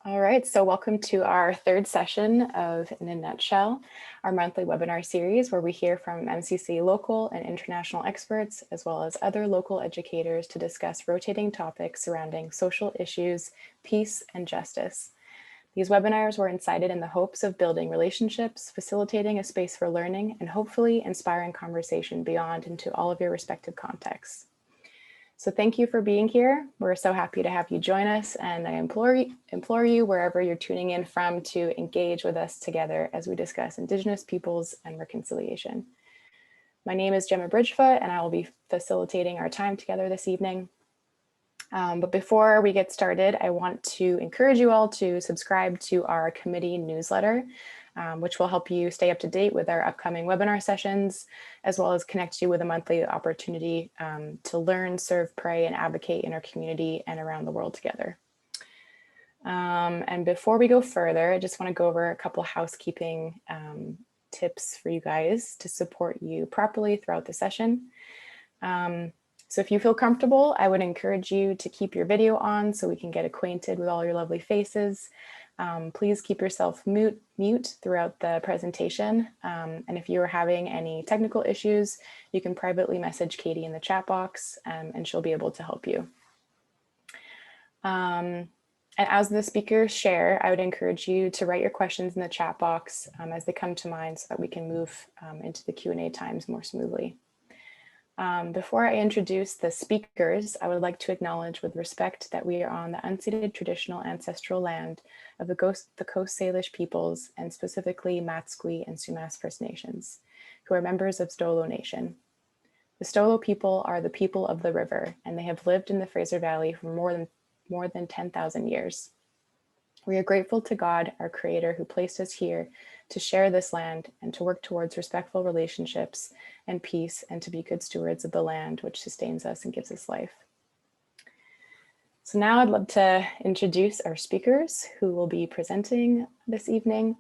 All right, so welcome to our third session of In a Nutshell, our monthly webinar series where we hear from MCC local and international experts, as well as other local educators to discuss rotating topics surrounding social issues, peace, and justice. These webinars were incited in the hopes of building relationships, facilitating a space for learning, and hopefully inspiring conversation beyond into all of your respective contexts. So thank you for being here. We're so happy to have you join us, and I implore you wherever you're tuning in from to engage with us together as we discuss Indigenous peoples and reconciliation. My name is Gemma Bridgefoot, and I will be facilitating our time together this evening. But before we get started, I want to encourage you all to subscribe to our committee newsletter, which will help you stay up to date with our upcoming webinar sessions, as well as connect you with a monthly opportunity to learn, serve, pray, and advocate in our community and around the world together. And before we go further, I just want to go over a couple housekeeping tips for you guys to support you properly throughout the session. So if you feel comfortable, I would encourage you to keep your video on so we can get acquainted with all your lovely faces. Please keep yourself mute throughout the presentation. And if you are having any technical issues, you can privately message Katie in the chat box and she'll be able to help you. And as the speakers share, I would encourage you to write your questions in the chat box as they come to mind so that we can move into the Q&A times more smoothly. Before I introduce the speakers, I would like to acknowledge with respect that we are on the unceded traditional ancestral land of the Coast Salish peoples, and specifically Matsqui and Sumas First Nations, who are members of Stolo Nation. The Stolo people are the people of the river, and they have lived in the Fraser Valley for more than 10,000 years. We are grateful to God, our creator, who placed us here to share this land and to work towards respectful relationships and peace, and to be good stewards of the land which sustains us and gives us life. So now I'd love to introduce our speakers who will be presenting this evening.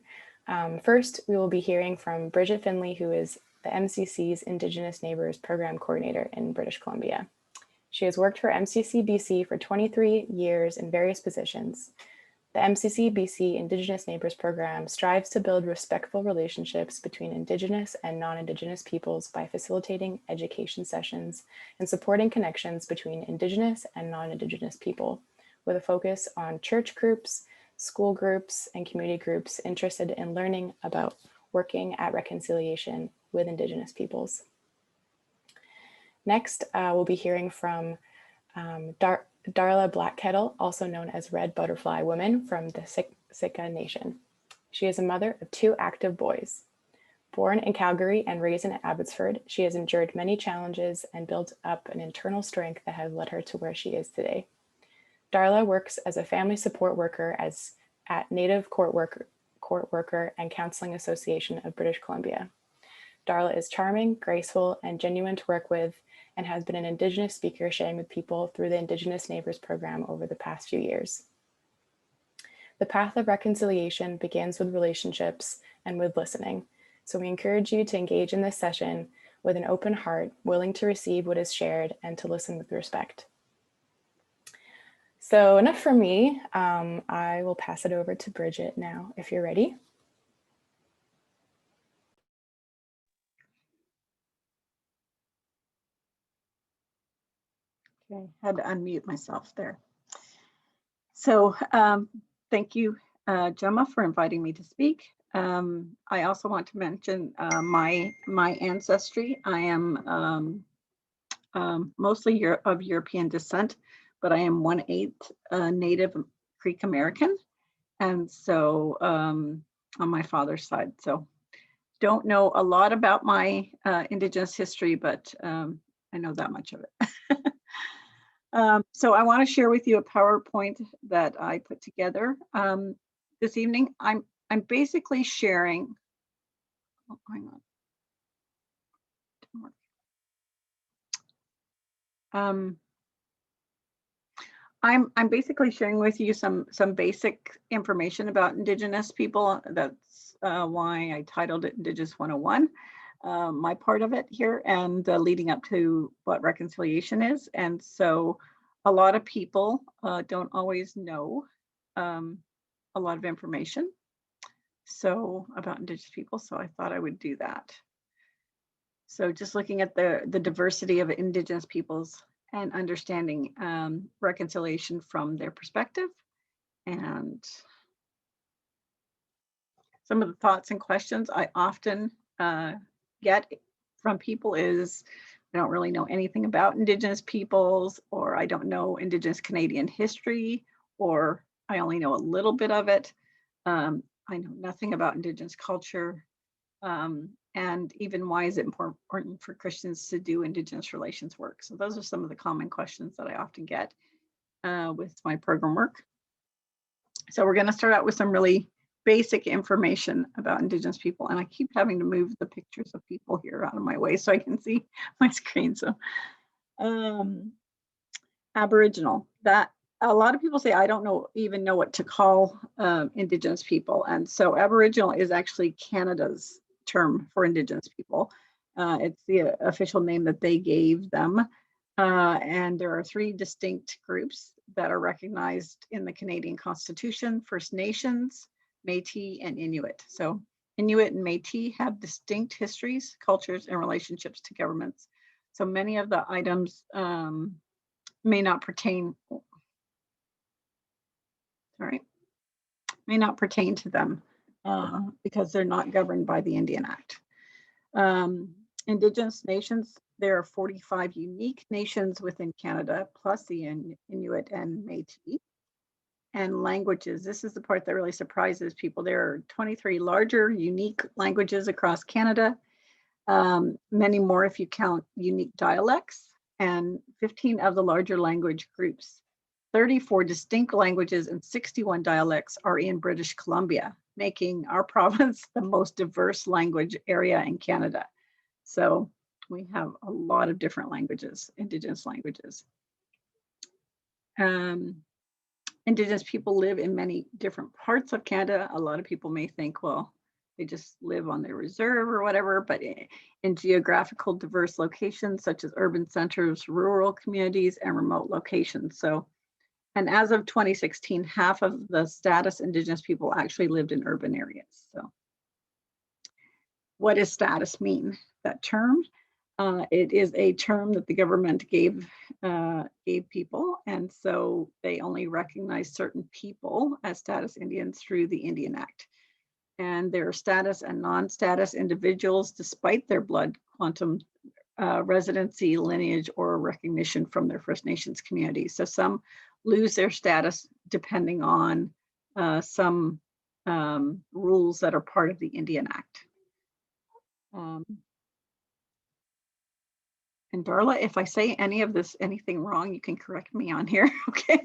First, we will be hearing from Bridget Finley, who is the MCC's Indigenous Neighbors Program Coordinator in British Columbia. She has worked for MCC BC for 23 years in various positions. The MCC BC Indigenous Neighbors Program strives to build respectful relationships between Indigenous and non-Indigenous peoples by facilitating education sessions and supporting connections between Indigenous and non-Indigenous people, with a focus on church groups, school groups, and community groups interested in learning about working at reconciliation with Indigenous peoples. Next, we'll be hearing from Darla Blackkettle, also known as Red Butterfly Woman from the Sitka Nation. She is a mother of 2 active boys. Born in Calgary and raised in Abbotsford, she has endured many challenges and built up an internal strength that has led her to where she is today. Darla works as a family support worker at Native Court Worker and Counseling Association of British Columbia. Darla is charming, graceful, and genuine to work with, and has been an Indigenous speaker sharing with people through the Indigenous Neighbors Program over the past few years. The path of reconciliation begins with relationships and with listening. So we encourage you to engage in this session with an open heart, willing to receive what is shared and to listen with respect. So enough from me. I will pass it over to Bridget now, if you're ready. Okay, had to unmute myself there. So thank you, Gemma, for inviting me to speak. I also want to mention my ancestry. I am mostly of European descent, but I am 1/8 Native Creek American, and so on my father's side. So don't know a lot about my Indigenous history, but I know that much of it. So I want to share with you a PowerPoint that I put together this evening. I'm basically sharing. Oh, hang on. I'm basically sharing with you some basic information about Indigenous people. That's why I titled it Indigenous 101. My part of it here, and leading up to what reconciliation is. And so a lot of people don't always know a lot of information about Indigenous people, so I thought I would do that. So just looking at the diversity of Indigenous peoples and understanding reconciliation from their perspective. And some of the thoughts and questions I often get from people is, I don't really know anything about Indigenous peoples, or I don't know Indigenous Canadian history, or I only know a little bit of it. I know nothing about Indigenous culture. And even why is it important for Christians to do Indigenous relations work? So those are some of the common questions that I often get with my program work. So we're going to start out with some really basic information about Indigenous people. And I keep having to move the pictures of people here out of my way so I can see my screen. So Aboriginal, that a lot of people say, I don't even know what to call Indigenous people. And so Aboriginal is actually Canada's term for Indigenous people. It's the official name that they gave them. And there are 3 distinct groups that are recognized in the Canadian Constitution: First Nations, Métis, and Inuit. So Inuit and Métis have distinct histories, cultures, and relationships to governments. So many of the items may not pertain to them because they're not governed by the Indian Act. Indigenous nations, there are 45 unique nations within Canada, plus the Inuit and Métis. And languages, this is the part that really surprises people. There are 23 larger unique languages across Canada, many more if you count unique dialects, and 15 of the larger language groups. 34 distinct languages and 61 dialects are in British Columbia, making our province the most diverse language area in Canada. So we have a lot of different languages, Indigenous languages. Indigenous people live in many different parts of Canada. A lot of people may think, well, they just live on their reserve or whatever, but in geographical diverse locations such as urban centers, rural communities, and remote locations. So, and as of 2016, half of the status Indigenous people actually lived in urban areas. So what does status mean? That term, it is a term that the government gave people, and so they only recognize certain people as status Indians through the Indian Act. And there are status and non-status individuals despite their blood quantum residency, lineage, or recognition from their First Nations community. So some lose their status depending on some rules that are part of the Indian Act. And Darla, if I say anything wrong, you can correct me on here, okay?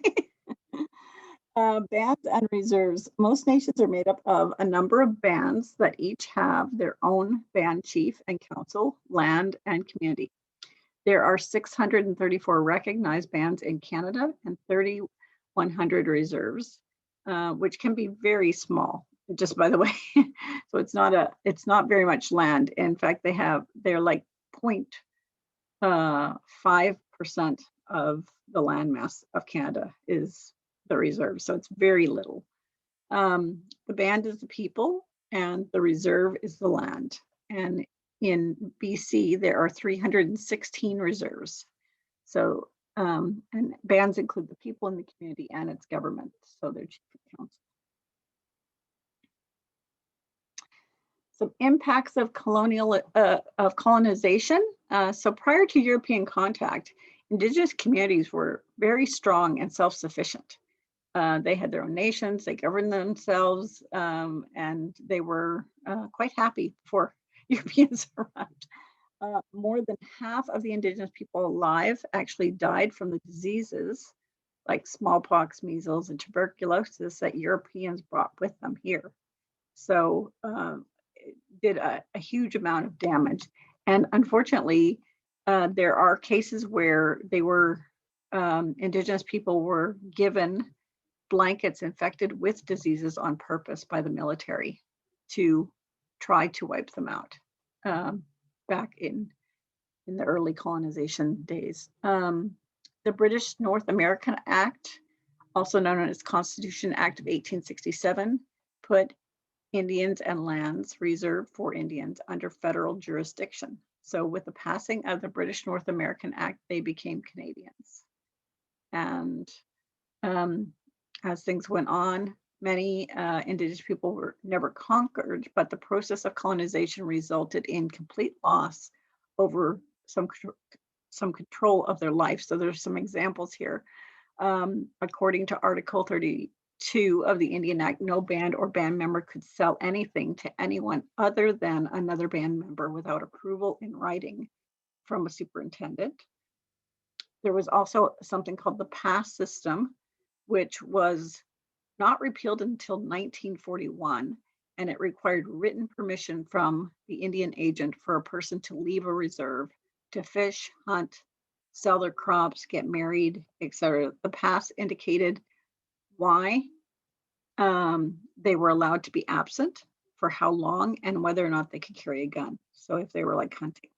Bands and reserves. Most nations are made up of a number of bands that each have their own band chief and council, land, and community. There are 634 recognized bands in Canada and 3,100 reserves, which can be very small, just by the way. So it's not very much land. In fact, they're like 0.5% of the landmass of Canada is the reserve. So it's very little. The band is the people and the reserve is the land. And in BC, there are 316 reserves. So, and bands include the people in the community and its government. So they're chief and council. Some impacts of colonization. So prior to European contact, Indigenous communities were very strong and self-sufficient. They had their own nations, they governed themselves, and they were quite happy before Europeans arrived. More than half of the Indigenous people alive actually died from the diseases like smallpox, measles, and tuberculosis that Europeans brought with them here. So it did a huge amount of damage. And unfortunately, there are cases where Indigenous people were given blankets infected with diseases on purpose by the military to try to wipe them out back in the early colonization days. The British North American Act also known as Constitution Act of 1867, put Indians and lands reserved for Indians under federal jurisdiction. So with the passing of the British North American Act, they became Canadians. And as things went on, many Indigenous people were never conquered, but the process of colonization resulted in complete loss over some control of their life. So there's some examples here. According to Article 32 of the Indian Act, no band or band member could sell anything to anyone other than another band member without approval in writing from a superintendent. There was also something called the pass system, which was not repealed until 1941, and it required written permission from the Indian agent for a person to leave a reserve, to fish, hunt, sell their crops, get married, etc. The pass indicated why they were allowed to be absent, for how long, and whether or not they could carry a gun. So if they were like hunting.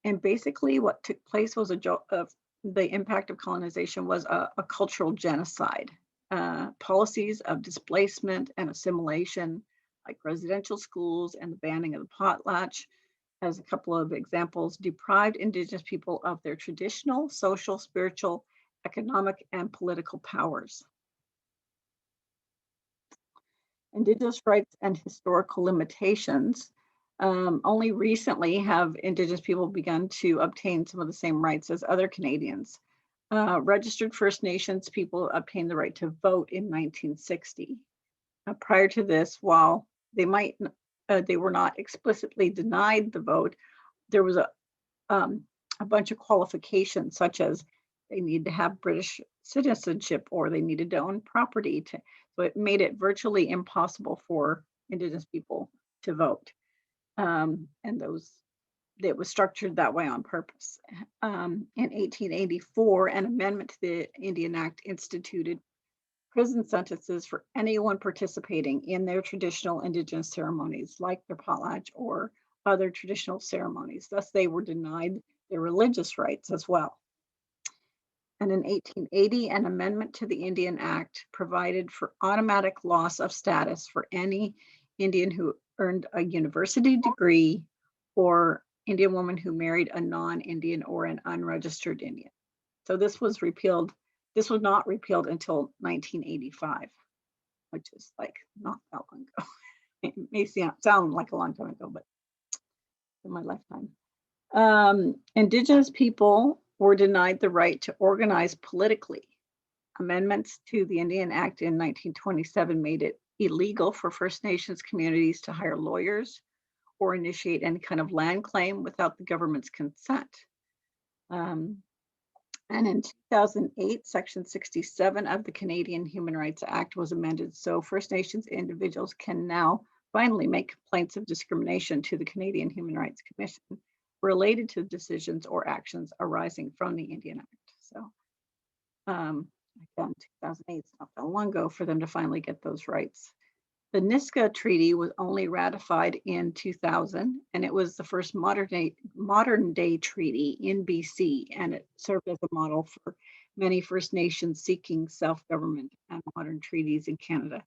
And basically what took place was the impact of colonization was a cultural genocide. Policies of displacement and assimilation, like residential schools and the banning of the potlatch, as a couple of examples, deprived Indigenous people of their traditional, social, spiritual, economic, and political powers. Indigenous rights and historical limitations. Only recently have Indigenous people begun to obtain some of the same rights as other Canadians. Registered First Nations people obtained the right to vote in 1960. Prior to this, while they were not explicitly denied the vote, there was a bunch of qualifications, such as they need to have British citizenship or they needed to own property. So it made it virtually impossible for Indigenous people to vote. And it was structured that way on purpose. In 1884, an amendment to the Indian Act instituted prison sentences for anyone participating in their traditional Indigenous ceremonies, like their potlatch or other traditional ceremonies. Thus, they were denied their religious rights as well. And in 1880, an amendment to the Indian Act provided for automatic loss of status for any Indian who earned a university degree or Indian woman who married a non-Indian or an unregistered Indian. So this was repealed. This was not repealed until 1985, which is like not that long ago. It may sound like a long time ago, but in my lifetime. Indigenous people were denied the right to organize politically. Amendments to the Indian Act in 1927 made it illegal for First Nations communities to hire lawyers or initiate any kind of land claim without the government's consent. And in 2008, Section 67 of the Canadian Human Rights Act was amended, so First Nations individuals can now finally make complaints of discrimination to the Canadian Human Rights Commission related to decisions or actions arising from the Indian Act. So again, 2008 is not that long ago for them to finally get those rights. The Niska Treaty was only ratified in 2000, and it was the first modern day treaty in BC, and it served as a model for many First Nations seeking self-government and modern treaties in Canada.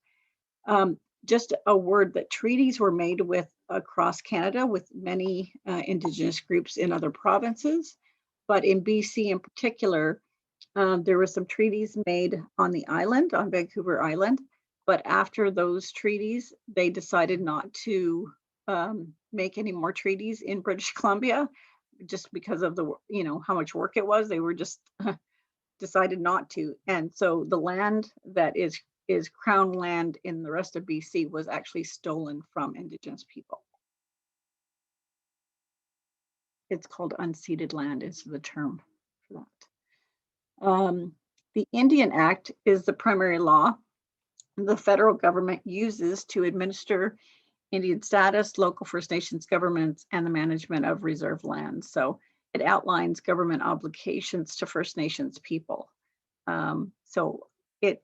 Just a word that treaties were made with across Canada with many Indigenous groups in other provinces, but in BC in particular, there were some treaties made on the island, on Vancouver Island, but after those treaties, they decided not to make any more treaties in British Columbia, just because of the, how much work it was. They were just decided not to. And so the land that is Crown land in the rest of BC was actually stolen from Indigenous people. It's called unceded land is the term for that. The Indian Act is the primary law the federal government uses to administer Indian status, local First Nations governments, and the management of reserve lands. So it outlines government obligations to First Nations people. So it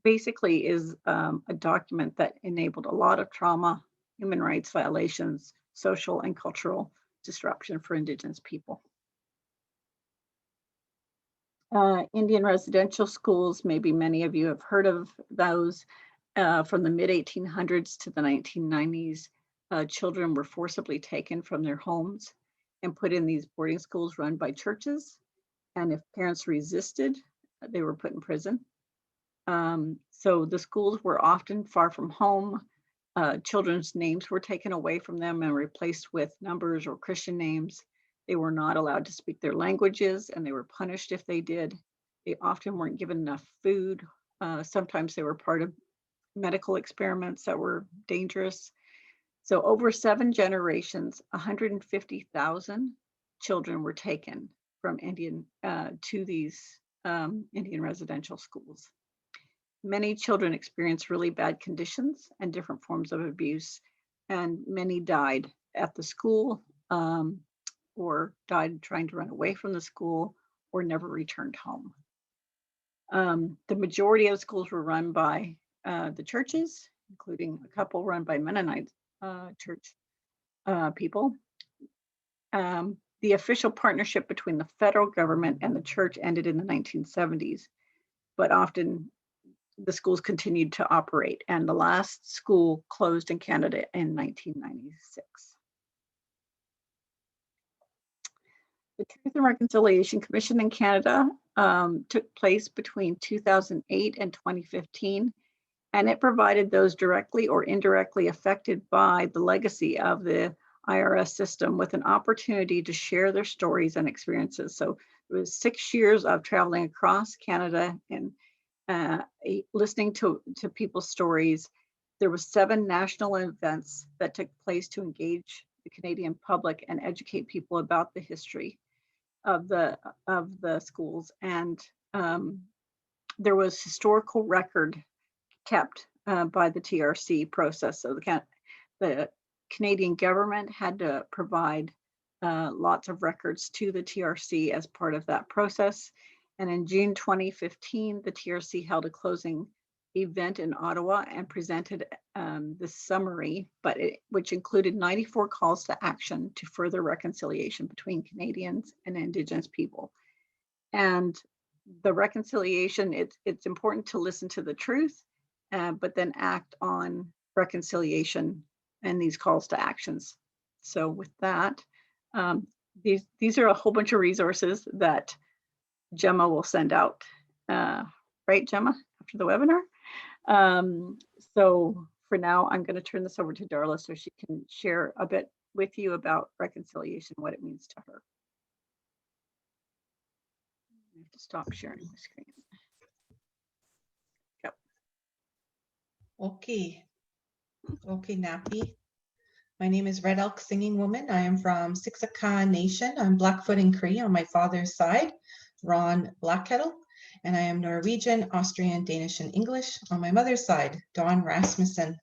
basically is a document that enabled a lot of trauma, human rights violations, social and cultural disruption for Indigenous people. Indian residential schools, maybe many of you have heard of those. From the mid-1800s to the 1990s, children were forcibly taken from their homes and put in these boarding schools run by churches. And if parents resisted, they were put in prison. So the schools were often far from home. Children's names were taken away from them and replaced with numbers or Christian names. They were not allowed to speak their languages, and they were punished if they did. They often weren't given enough food. Sometimes they were part of medical experiments that were dangerous. So over 7 generations, 150,000 children were taken from Indian to these Indian residential schools. Many children experienced really bad conditions and different forms of abuse, and many died at the school or died trying to run away from the school or never returned home. The majority of schools were run by the churches, including a couple run by Mennonite church people. The official partnership between the federal government and the church ended in the 1970s, but often the schools continued to operate, and the last school closed in Canada in 1996. The Truth and Reconciliation Commission in Canada took place between 2008 and 2015, and it provided those directly or indirectly affected by the legacy of the IRS system with an opportunity to share their stories and experiences. So it was 6 years of traveling across Canada and listening to people's stories. There were 7 national events that took place to engage the Canadian public and educate people about the history of the schools. And there was historical record kept by the TRC process. So the Canadian government had to provide lots of records to the TRC as part of that process. And in June 2015, the TRC held a closing event in Ottawa and presented the summary, which included 94 calls to action to further reconciliation between Canadians and Indigenous people. And the reconciliation, it's important to listen to the truth, but then act on reconciliation and these calls to actions. So with that, these are a whole bunch of resources that Gemma will send out, right, Gemma, after the webinar. So for now, I'm going to turn this over to Darla so she can share a bit with you about reconciliation, what it means to her. I have to stop sharing my screen. Yep. Okay, Nappy. My name is Red Elk Singing Woman. I am from Siksika Nation. I'm Blackfoot and Cree on my father's side, Ron Blackkettle, and I am Norwegian, Austrian, Danish, and English on my mother's side, Dawn Rasmussen.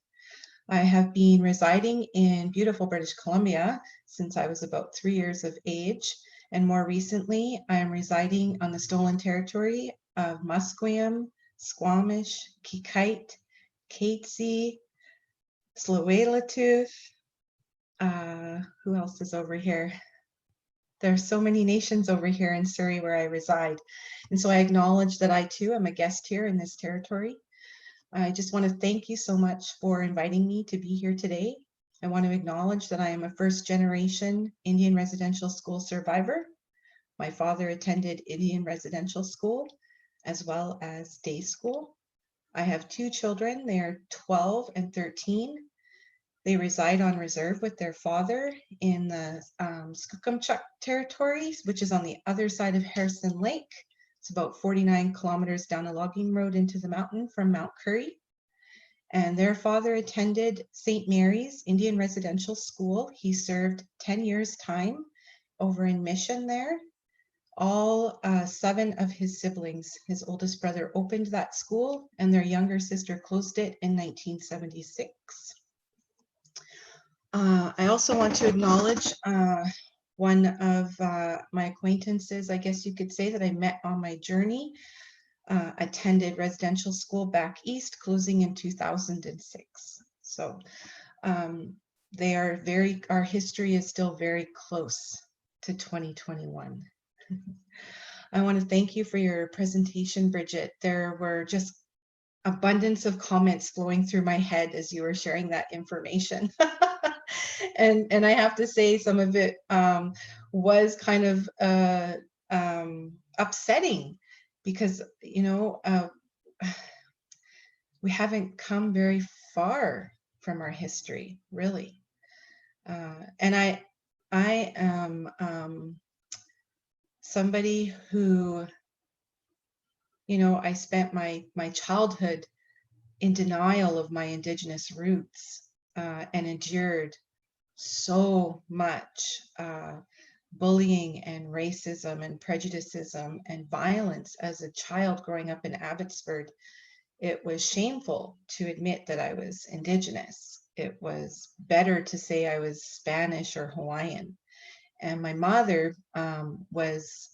I have been residing in beautiful British Columbia since I was about 3 years of age, and more recently, I am residing on the stolen territory of Musqueam, Squamish, Kikite, Katzie, Tsleil-Waututh. Who else is over here? There's so many nations over here in Surrey where I reside. And so I acknowledge that I too am a guest here in this territory. I just want to thank you so much for inviting me to be here today. I want to acknowledge that I am a first-generation Indian residential school survivor. My father attended Indian residential school as well as day school. I have 2 children. They are 12 and 13. They reside on reserve with their father in the Skookumchuck territories, which is on the other side of Harrison Lake. It's about 49 kilometers down a logging road into the mountain from Mount Currie. And their father attended St. Mary's Indian Residential School. He served 10 years' time over in Mission there. All 7 of his siblings, his oldest brother opened that school and their younger sister closed it in 1976. I also want to acknowledge one of my acquaintances, I guess you could say, that I met on my journey, attended residential school back east, closing in 2006. So they are our history is still very close to 2021. I want to thank you for your presentation, Bridget. There were just abundance of comments flowing through my head as you were sharing that information. and I have to say some of it was kind of upsetting because, you know, we haven't come very far from our history, really. And I am somebody who, you know, I spent my childhood in denial of my Indigenous roots and endured so much bullying and racism and prejudicism and violence as a child growing up in Abbotsford. It was shameful to admit that I was Indigenous. It was better to say I was Spanish or Hawaiian. And my mother was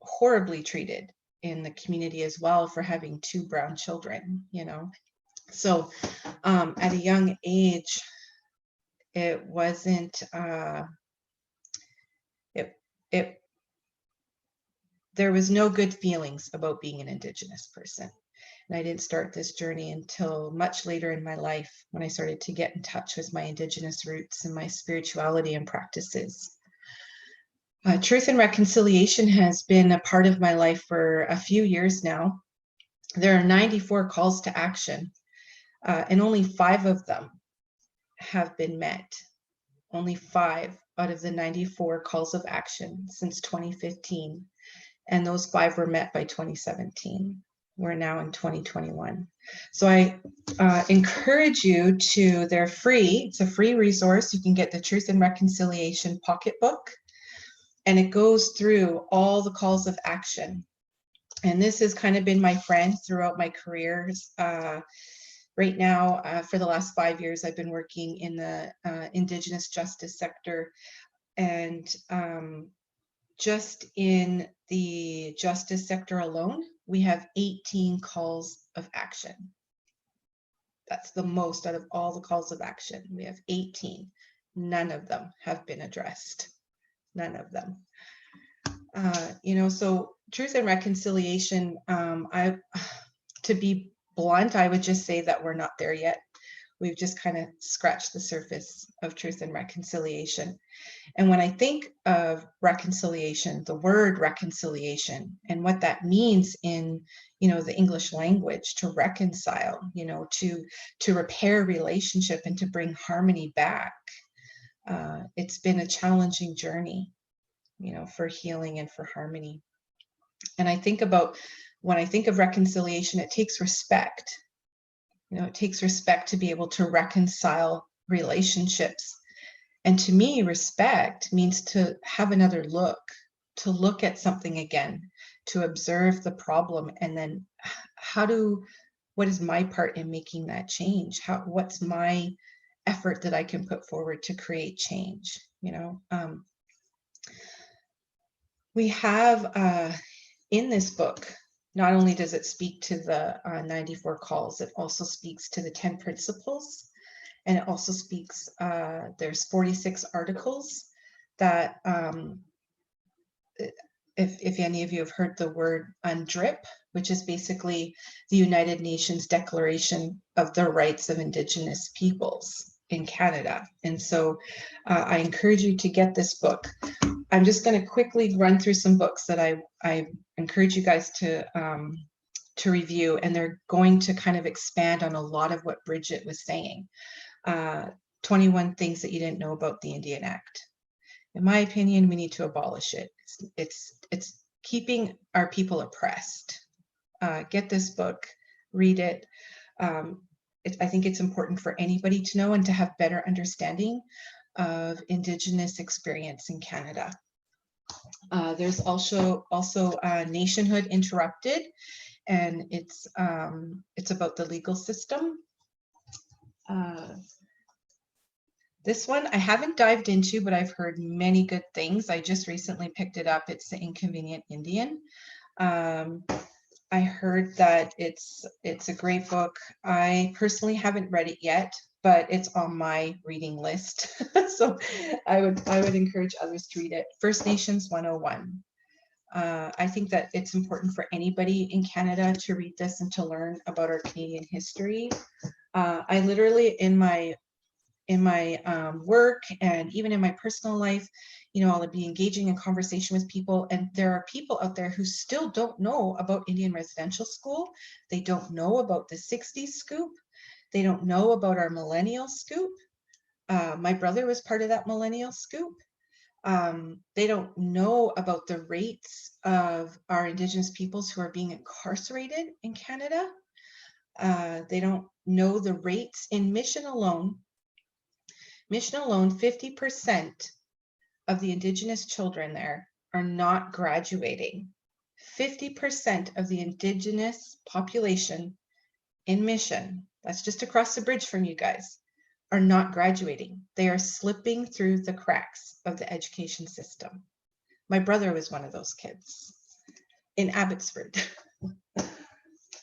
horribly treated in the community as well for having 2 brown children, you know. So at a young age, it wasn't, there was no good feelings about being an Indigenous person. And I didn't start this journey until much later in my life when I started to get in touch with my Indigenous roots and my spirituality and practices. Truth and reconciliation has been a part of my life for a few years now. There are 94 calls to action, and only 5 of them have been met. Only 5 out of the 94 calls of action since 2015. And those 5 were met by 2017. We're now in 2021. So I encourage you to, they're free. It's a free resource. You can get the Truth and Reconciliation pocketbook, and it goes through all the calls of action. And this has kind of been my friend throughout my careers. Right now, for the last 5 years, I've been working in the Indigenous justice sector, and just in the justice sector alone, we have 18 calls of action. That's the most out of all the calls of action. We have 18. None of them have been addressed. None of them. You know, so truth and reconciliation, to be blunt, I would just say that we're not there yet. We've just kind of scratched the surface of truth and reconciliation. And when I think of reconciliation, the word reconciliation and what that means in, you know, the English language, to reconcile, you know, to repair relationship and to bring harmony back. It's been a challenging journey, you know, for healing and for harmony. And I think about, when I think of reconciliation, it takes respect. You know, it takes respect to be able to reconcile relationships. And to me, respect means to have another look, to look at something again, to observe the problem, and then what is my part in making that change? What's my effort that I can put forward to create change? You know, we have in this book, not only does it speak to the 94 calls, it also speaks to the 10 principles. And it also speaks, there's 46 articles that, if any of you have heard the word UNDRIP, which is basically the United Nations Declaration of the Rights of Indigenous Peoples in Canada. And so I encourage you to get this book. I'm just going to quickly run through some books that I encourage you guys to review, and they're going to kind of expand on a lot of what Bridget was saying. 21 Things That You Didn't Know About the Indian Act. In my opinion, we need to abolish it. It's keeping our people oppressed. Get this book, read it. I think it's important for anybody to know and to have better understanding of Indigenous experience in Canada. There's also Nationhood Interrupted, and it's about the legal system. This one I haven't dived into, but I've heard many good things. I just recently picked it up. It's The Inconvenient Indian. I heard that it's a great book. I personally haven't read it yet, but it's on my reading list. So I would encourage others to read it. First Nations 101. I think that it's important for anybody in Canada to read this and to learn about our Canadian history. I literally, in my work and even in my personal life, you know, I'll be engaging in conversation with people, and there are people out there who still don't know about Indian residential school. They don't know about the 60s scoop. They don't know about our millennial scoop. My brother was part of that millennial scoop. They don't know about the rates of our Indigenous peoples who are being incarcerated in Canada. They don't know the rates in Mission alone. Mission alone, 50% of the Indigenous children there are not graduating. 50% of the Indigenous population in Mission, that's just across the bridge from you guys, are not graduating. They are slipping through the cracks of the education system. My brother was one of those kids in Abbotsford.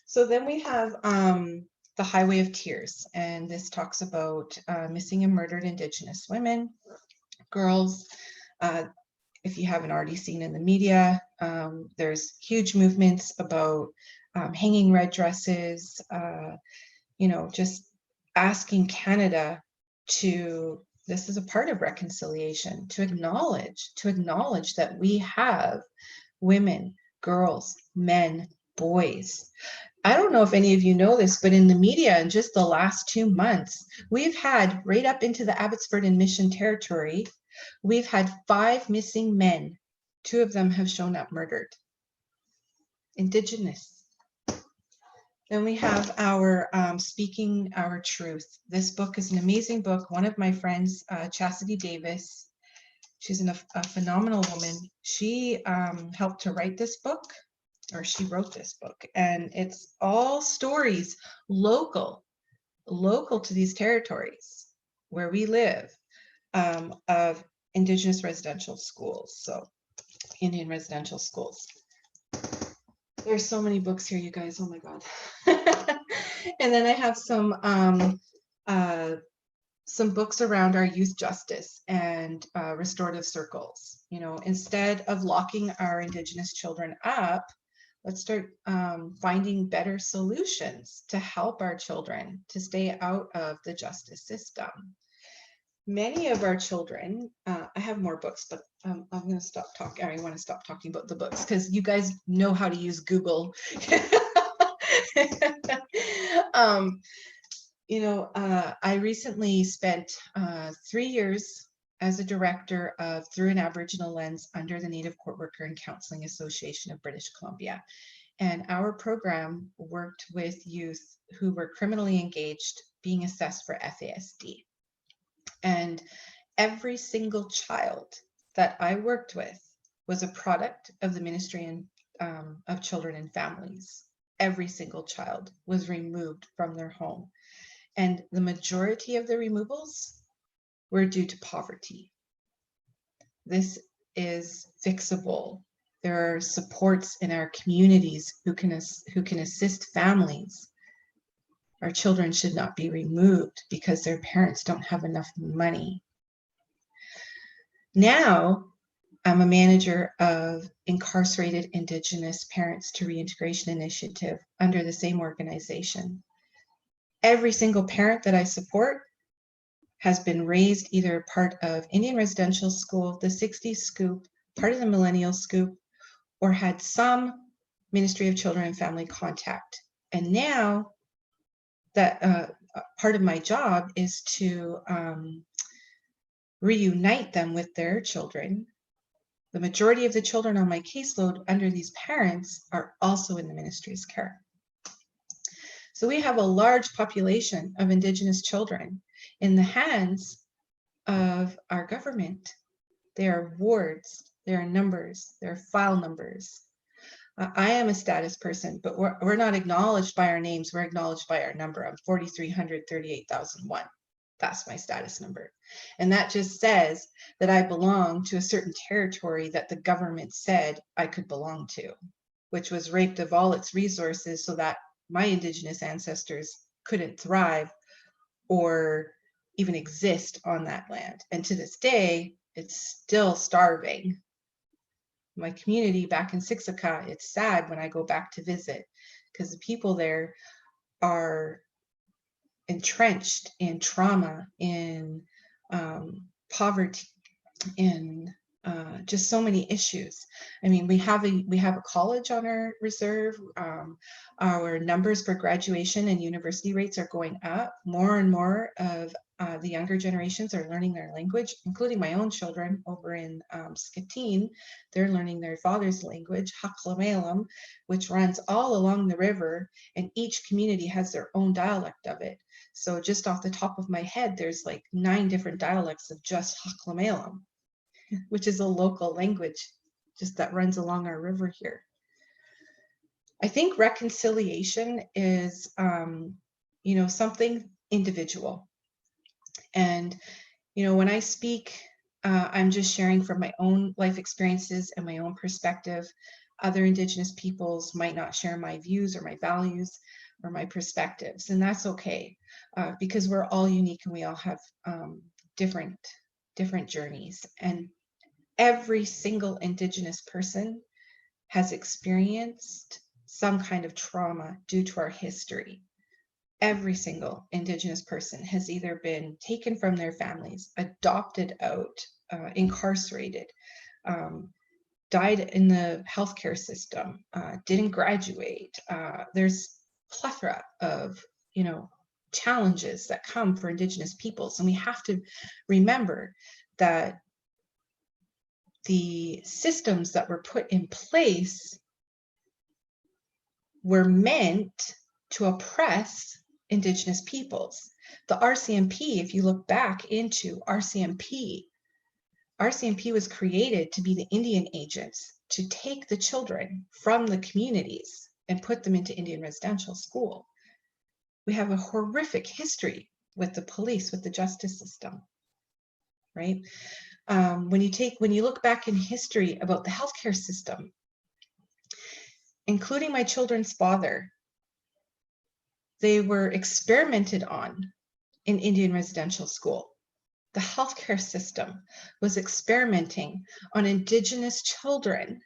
So then we have the Highway of Tears, and this talks about missing and murdered Indigenous women, girls. If you haven't already seen in the media, there's huge movements about hanging red dresses, you know, just asking Canada to, this is a part of reconciliation, to acknowledge that we have women, girls, men, boys. I don't know if any of you know this, but in the media in just the last 2 months, we've had, right up into the Abbotsford and Mission territory, we've had 5 missing men. 2 of them have shown up murdered. Indigenous. Then we have our Speaking Our Truth. This book is an amazing book. One of my friends, Chastity Davis, she's a phenomenal woman. She helped to write this book, or she wrote this book, and it's all stories local to these territories where we live, of Indigenous residential schools, so Indian residential schools. There's so many books here, you guys. Oh my God. And then I have some books around our youth justice and restorative circles. You know, instead of locking our Indigenous children up, let's start finding better solutions to help our children to stay out of the justice system. Many of our children, I have more books, but I'm going to stop talking. I want to stop talking about the books because you guys know how to use Google. You know, I recently spent 3 years as a director of Through an Aboriginal Lens under the Native Court Worker and Counseling Association of British Columbia. And our program worked with youth who were criminally engaged being assessed for FASD. And every single child that I worked with was a product of the Ministry of Children and Families. Every single child was removed from their home. And the majority of the removals were due to poverty. This is fixable. There are supports in our communities who can assist families. Our children should not be removed because their parents don't have enough money. Now, I'm a manager of Incarcerated Indigenous Parents to Reintegration Initiative under the same organization. Every single parent that I support has been raised either part of Indian residential school, the 60s scoop, part of the millennial scoop, or had some Ministry of Children and Family contact. And now that part of my job is to reunite them with their children. The majority of the children on my caseload under these parents are also in the ministry's care. So we have a large population of Indigenous children in the hands of our government. They are wards, they are numbers, they're file numbers. I am a status person, but we're not acknowledged by our names, we're acknowledged by our number. I'm 4,338,001. That's my status number. And that just says that I belong to a certain territory that the government said I could belong to, which was raped of all its resources so that my Indigenous ancestors couldn't thrive or even exist on that land. And to this day, it's still starving. my community back in Siksika, it's sad when I go back to visit, because the people there are entrenched in trauma, in poverty, in just so many issues. I mean, we have a college on our reserve. Our numbers for graduation and university rates are going up. More and more of the younger generations are learning their language, including my own children over in Skatine. They're learning their father's language, Haklamelam, which runs all along the river, and each community has their own dialect of it. So just off the top of my head, there's like 9 different dialects of just Haklamelam, which is a local language just that runs along our river here. I think reconciliation is, something individual. And, when I speak, I'm just sharing from my own life experiences and my own perspective. Other Indigenous peoples might not share my views or my values or my perspectives, and that's okay, because we're all unique and we all have different journeys. And every single Indigenous person has experienced some kind of trauma due to our history. Every single Indigenous person has either been taken from their families, adopted out, incarcerated, died in the healthcare system, didn't graduate. There's plethora of, challenges that come for Indigenous peoples. And we have to remember that the systems that were put in place were meant to oppress Indigenous peoples. The RCMP, if you look back into RCMP was created to be the Indian agents, to take the children from the communities and put them into Indian residential school. We have a horrific history with the police, with the justice system, right? When you look back in history about the healthcare system, including my children's father, they were experimented on in Indian residential school. The healthcare system was experimenting on Indigenous children,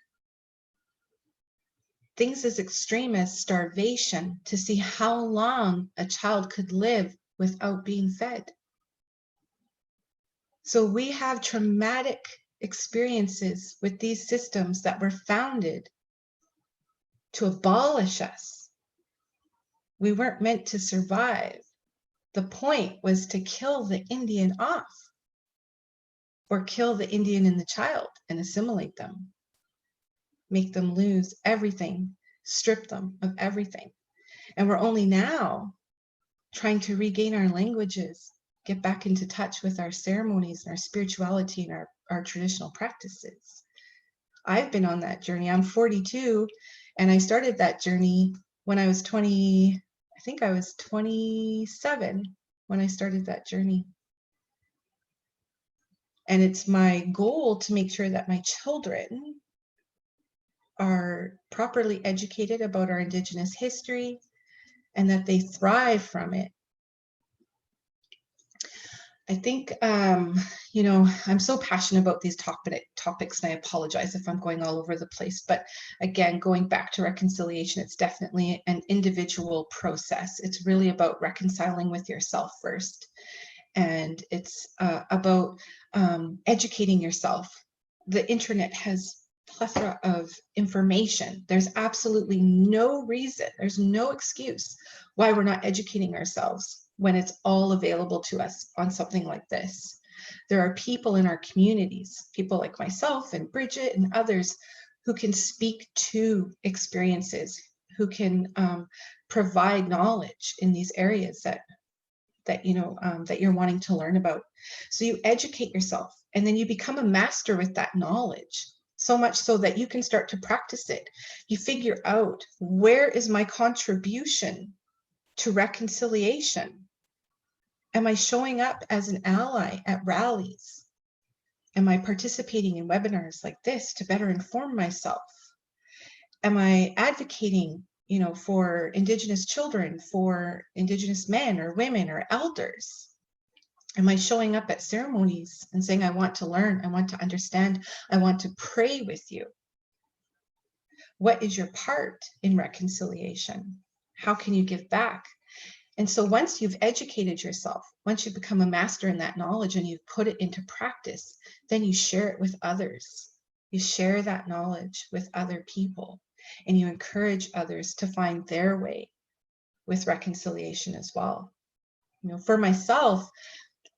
things as extreme as starvation, to see how long a child could live without being fed. So we have traumatic experiences with these systems that were founded to abolish us. We weren't meant to survive. The point was to kill the Indian off, or kill the Indian and the child and assimilate them, make them lose everything, strip them of everything. And we're only now trying to regain our languages, get back into touch with our ceremonies and our spirituality and our traditional practices. I've been on that journey. I'm 42, and I started that journey when I was 20, I think I was 27 when I started that journey. And it's my goal to make sure that my children are properly educated about our Indigenous history and that they thrive from it. I think, I'm so passionate about these topics, and I apologize if I'm going all over the place. But again, going back to reconciliation, it's definitely an individual process. It's really about reconciling with yourself first. And it's about educating yourself. The internet has plethora of information. There's absolutely no reason, there's no excuse why we're not educating ourselves when it's all available to us on something like this. There are people in our communities, people like myself and Bridget and others, who can speak to experiences, who can provide knowledge in these areas that you're wanting to learn about. So you educate yourself, and then you become a master with that knowledge, so much so that you can start to practice it. You figure out, where is my contribution to reconciliation? Am I showing up as an ally at rallies? Am I participating in webinars like this to better inform myself? Am I advocating, for Indigenous children, for Indigenous men or women or elders? Am I showing up at ceremonies and saying, I want to learn, I want to understand, I want to pray with you? What is your part in reconciliation? How can you give back? And so once you've educated yourself, once you become a master in that knowledge and you've put it into practice, then you share it with others. You share that knowledge with other people, and you encourage others to find their way with reconciliation as well. You know, for myself,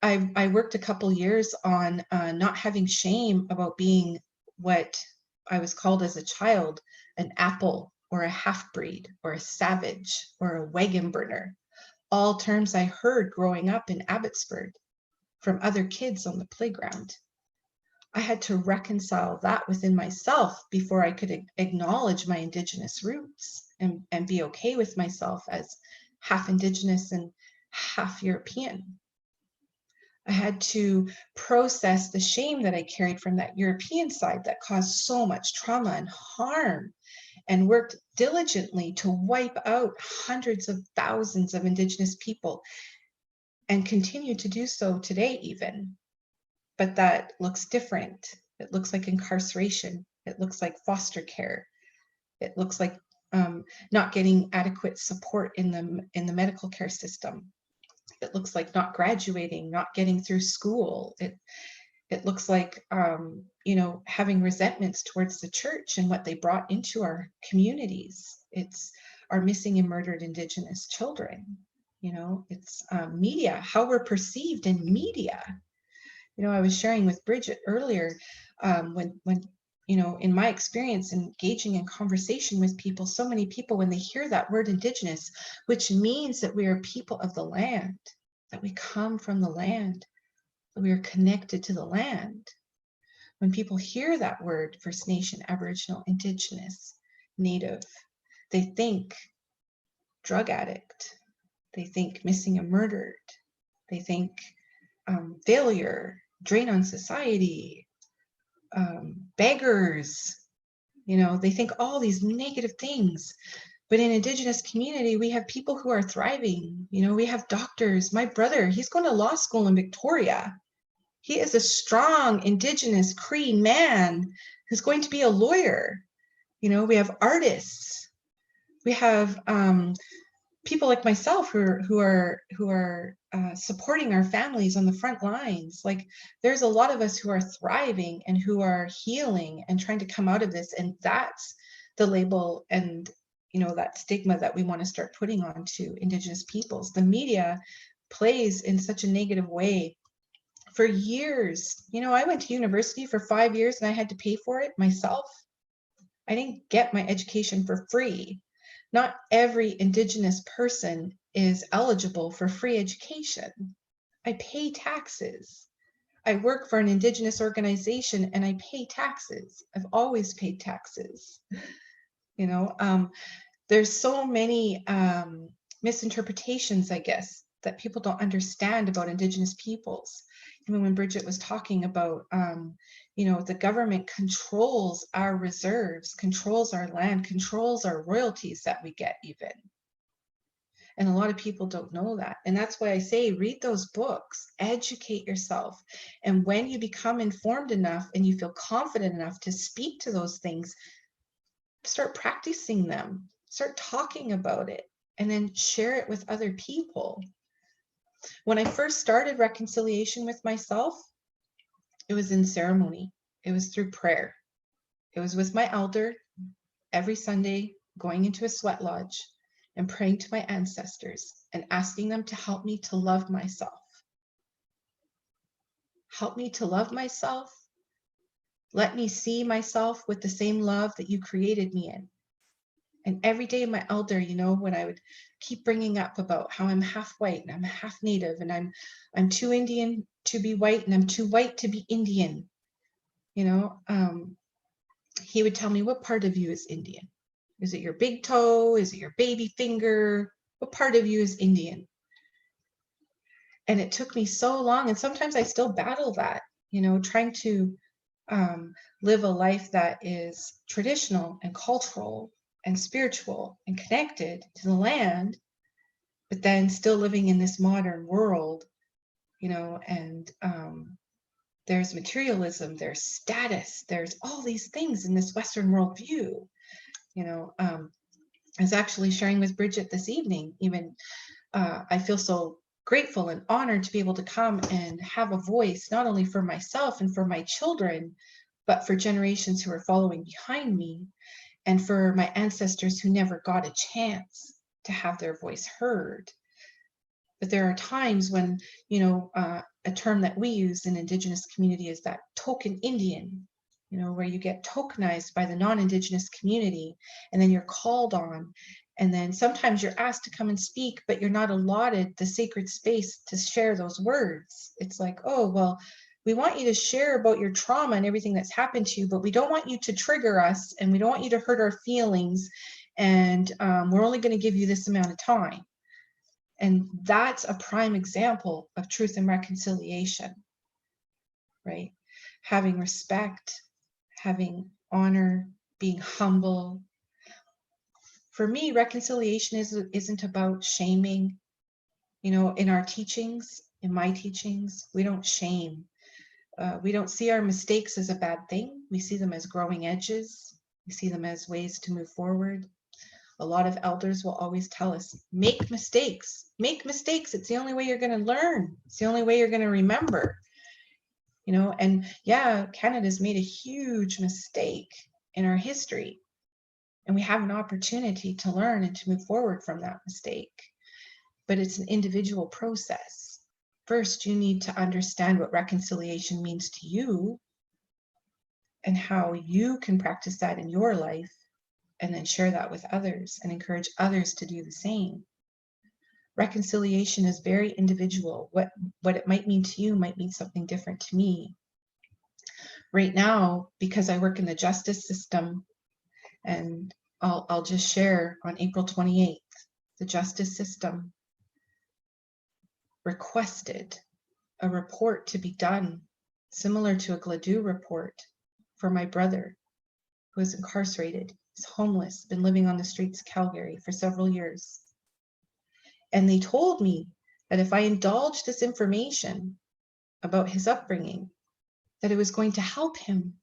I worked a couple years on not having shame about being what I was called as a child, an apple or a half-breed or a savage or a wagon burner. All terms I heard growing up in Abbotsford from other kids on the playground. I had to reconcile that within myself before I could acknowledge my Indigenous roots and be okay with myself as half Indigenous and half European. I had to process the shame that I carried from that European side that caused so much trauma and harm, and worked diligently to wipe out hundreds of thousands of Indigenous people, and continue to do so today even. But that looks different. It looks like incarceration. It looks like foster care. It looks like not getting adequate support in the medical care system. It looks like not graduating, not getting through school. It looks like you know, having resentments towards the church and what they brought into our communities. It's our missing and murdered Indigenous children. You know, it's media, how we're perceived in media. You know, I was sharing with Bridget earlier, when you know, in my experience engaging in conversation with people, so many people, when they hear that word Indigenous, which means that we are people of the land, that we come from the land, that we are connected to the land. When people hear that word, First Nation, Aboriginal, Indigenous, Native, they think drug addict, they think missing and murdered, they think failure, drain on society, beggars, you know, they think all these negative things. But in Indigenous community, we have people who are thriving. You know, we have doctors. My brother, he's going to law school in Victoria. He is a strong Indigenous Cree man who's going to be a lawyer. You know, we have artists. We have people like myself who are supporting our families on the front lines. Like, there's a lot of us who are thriving and who are healing and trying to come out of this, and that's the label and, you know, that stigma that we want to start putting onto Indigenous peoples. The media plays in such a negative way. For years, you know, I went to university for 5 years and I had to pay for it myself. I didn't get my education for free. Not every Indigenous person is eligible for free education. I pay taxes. I work for an Indigenous organization and I pay taxes. I've always paid taxes. You know, there's so many misinterpretations, I guess, that people don't understand about Indigenous peoples. Even when Bridget was talking about, you know, the government controls our reserves, controls our land, controls our royalties that we get even. And a lot of people don't know that. And that's why I say, read those books, educate yourself. And when you become informed enough and you feel confident enough to speak to those things, start practicing them, start talking about it, and then share it with other people. When I first started reconciliation with myself, it was in ceremony. It was through prayer. It was with my elder every Sunday, going into a sweat lodge and praying to my ancestors and asking them to help me to love myself. Help me to love myself. Let me see myself with the same love that you created me in. And every day my elder, you know, when I would keep bringing up about how I'm half white and I'm half Native and I'm too Indian to be white and I'm too white to be Indian, you know, he would tell me, what part of you is Indian? Is it your big toe? Is it your baby finger? What part of you is Indian? And it took me so long, and sometimes I still battle that, you know, trying to live a life that is traditional and cultural and spiritual and connected to the land, but then still living in this modern world, you know, and there's materialism, there's status, there's all these things in this Western worldview. I was actually sharing with Bridget this evening, even I feel so grateful and honored to be able to come and have a voice, not only for myself and for my children, but for generations who are following behind me, and for my ancestors who never got a chance to have their voice heard. But there are times when, a term that we use in Indigenous community is that token Indian, where you get tokenized by the non-Indigenous community, and then you're called on. And then sometimes you're asked to come and speak, but you're not allotted the sacred space to share those words. It's like, oh, well, we want you to share about your trauma and everything that's happened to you, but we don't want you to trigger us, and we don't want you to hurt our feelings. And we're only going to give you this amount of time. And that's a prime example of truth and reconciliation, right? Having respect, having honor, being humble. For me, reconciliation isn't about shaming. In our teachings, in my teachings, we don't shame. We don't see our mistakes as a bad thing. We see them as growing edges. We see them as ways to move forward. A lot of elders will always tell us, make mistakes. Make mistakes. It's the only way you're going to learn. It's the only way you're going to remember. And yeah, Canada's made a huge mistake in our history. And we have an opportunity to learn and to move forward from that mistake. But it's an individual process. First, you need to understand what reconciliation means to you and how you can practice that in your life, and then share that with others and encourage others to do the same. Reconciliation is very individual. What it might mean to you might mean something different to me. Right now, because I work in the justice system, and I'll just share, on April 28th, the justice system requested a report to be done similar to a GLADU report for my brother, who is incarcerated. He's homeless, been living on the streets of Calgary for several years. And they told me that if I indulged this information about his upbringing, that it was going to help him,